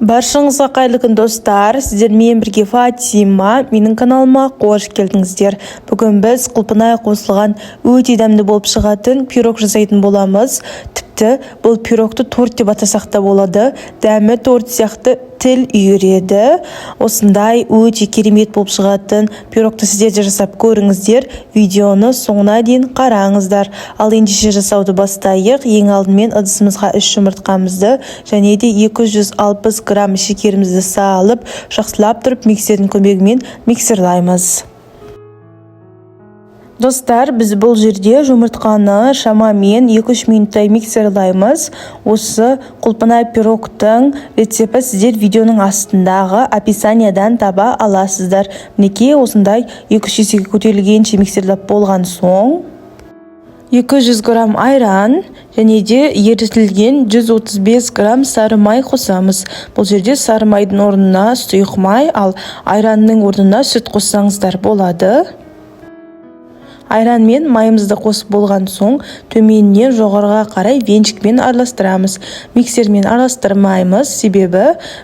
Баршаңызға қайырлы күн достар, сіздермен бірге Фатима, менің каналыма қош келдіңіздер. Бүгін біз құлпынай қосылған өте дәмді болып шығатын пирог жасайтын боламыз. Тіпті бұл пирогты торт деп атасақ та болады. Дәмі торт сияқты тіл үйіреді. Осындай өте керемет болып шығатын пирогты сіздер де жасап көріңіздер. Видеоны соңына дейін қараңыздар. Ал ендеше жасауды бастайық. Ең алдымен ыдысымызға 3 жұмыртқамызды және де 260 грамм шекерімізді салып, жақсылап тұрып миксердің көмегімен миксерлаймыз. Достар, біз бұл жерде жұмыртқаны шамамен 2-3 минуттай миксерлаймыз. Осы құлпынай пирогтың рецепті сіздер видеоның астындағы описаниядан таба аласыздар. Мінекей осындай 2-3 есеге көтерілгенше миксерлеп болған соң 200 грамм айран және де ерітілген 135 грамм сары май қосамыз. Бұл жерде сары майдың орнына сұйық май, ал айранның орнына сүт қоссаңыздар болады. Айран мен майымызды қосып болған соң төменнен жоғарыға қарай венчикпен араластырамыз. Миксермен араластырмаймыз, себебі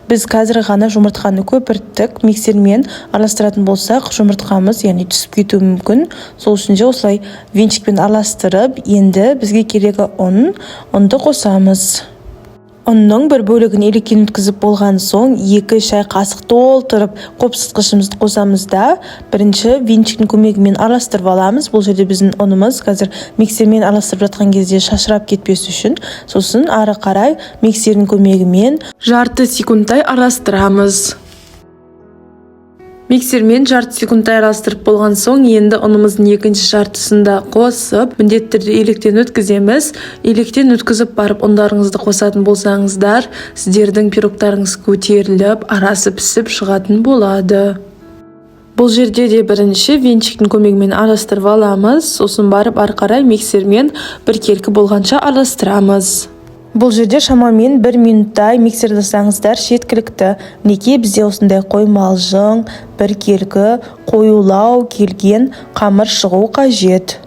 біз қазір ғана жұмыртқаны көпірттік. Миксермен араластыратын болсақ, жұмыртқамыз яғни түсіп кетуі мүмкін. Сол үшін де осылай венчикпен араластырып, енді бізге керегі ұнды қосамыз. Ұнның бір бөлігін електен өткізіп болған соң 2 шай қасық толтырып қопсытқышымызды қосамыз да бірінші венчиктің көмегімен араластырып аламыз. Бұл жерде біздің ұнымыз қазір миксермен араластырып жатқан кезде шашырап кетпес үшін. Сосын ары қарай миксердің көмегімен жарты секундтай араластырамыз. Миксермен жарты секундтай араластырып болған соң енді ұнымыздың екінші жартысында қосып, міндетті түрде електен өткіземіз. Електен өткізіп барып ұндарыңызды қосатын болсаңыздар, сіздердің пирогтарыңыз көтеріліп, арасы пісіп шығатын болады. Бұл жерде де бірінші венчиктің көмегімен араластырып аламыз, сосын барып ары қарай миксермен біркелкі болғанша араластырамыз. Бұл жерде шамамен 1 минуттай миксерлесаңыздар жеткілікті. Мінекей бізде осындай қоймалжың, біркелкі, қоюлау келген қамыр шығу қажет.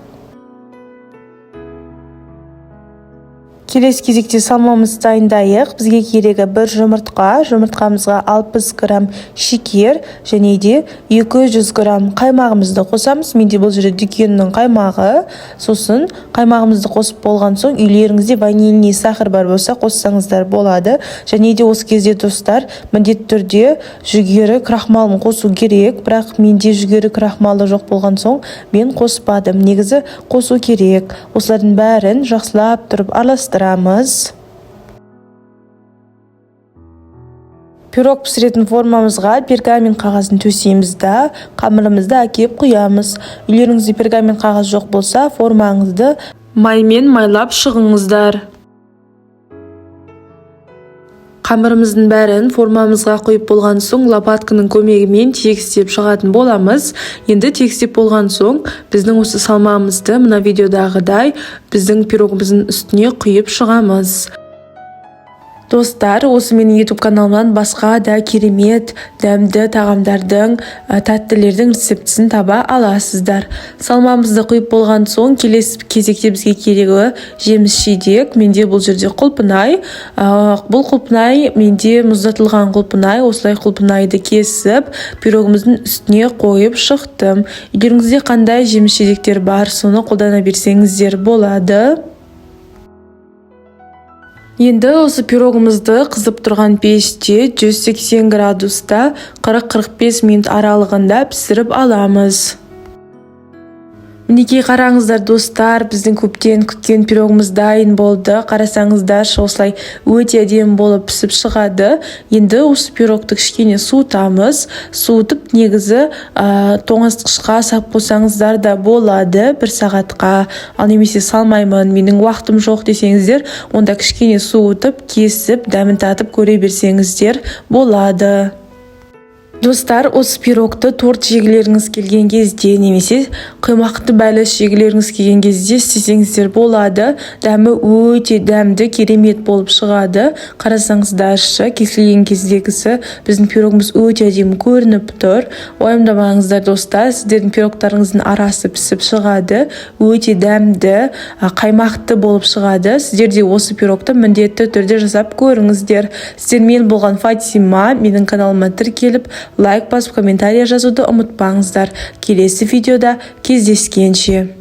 Келесі кезекте салмамызды дайындайық. Бізге керегі 1 жұмыртқа, жұмыртқамызға 60 грамм шекер және де 200 грамм қаймағымызды қосамыз. Менде бұл жерде дүкеннің қаймағы. Сосын қаймағымызды қосып болған соң үйлеріңізде ванильный сахар бар болса қоссаңыздар болады. Және де осы кезде достар, міндетті түрде жүгері крахмалын қосу керек, бірақ менде жүгері крахмалы жоқ болған соң мен қоспадым. Негізі қосу керек. Осылардың бәрін жақсылап тұрып араластырамыз. Пирог пісіретін формамызға пергамент қағазын төсейміз да қамырымызды әкеп құямыз. Үйлеріңізде пергамент қағаз жоқ болса, формаңызды маймен майлап шығыңыздар. Қамырымыздың бәрін формамызға қойып болған соң лопатканың көмегімен тегістеп шығатын боламыз. Енді тегістеп болған соң біздің осы салмамызды мына видеодағыдай біздің пирогымыздың үстіне құйып шығамыз. Достар, осы менің YouTube каналымнан басқа да керемет дәмді тағамдардың, тәттілердің рецептісін таба аласыздар. Салмамызды құйып болған соң келесі кезекте бізге керегі жеміс-жидек. Менде бұл жерде құлпынай. Бұл құлпынай менде мұздатылған құлпынай. Осылай құлпынайды кесіп, пирогымыздың үстіне қойып шықтым. Үйлеріңізде қандай жеміс-жидектер бар, соны қолдана берсеңіздер болады. Енді осы пирогымызды қызып тұрған пеште 180 градуста 40-45 минут аралығында пісіріп аламыз. Мінекей қараңыздар достар, біздің көптен күткен пирогымыз дайын болды. Қарасаңыздар, осылай өте әдемі болып пісіп шығады. Енді осы пирогты кішкене суытамыз. Суытып негізі тоңазытқышқа сап қойсаңыздар да болады 1 сағатқа. Ал немесе салмаймын, менің уақытым жоқ десеңіздер, онда кішкене суытып, кесіп, дәмін татып көре берсеңіздер болады. Достар, осы пирогты торт жегілеріңіз келген кезде немесе құймақты бәліш жегілеріңіз келген кезде істесеңіздер болады. Дәмі өте дәмді, керемет болып шығады. Қарасаңыздаршы, кесілген кездегісі біздің пирогымыз өте әдемі көрініп тұр. Уайымдамаңыздар достар, сіздердің пирогтарыңыздың арасы пісіп шығады. Өте дәмді, қаймақты болып шығады. Сіздер де осы пирогты міндетті түрде жасап көріңіздер. Сіздермен болған Фатима. Менің каналыма тіркеліп лайк басып комментария жазуды ұмытпаңыздар. Келесі видеода кездескенше.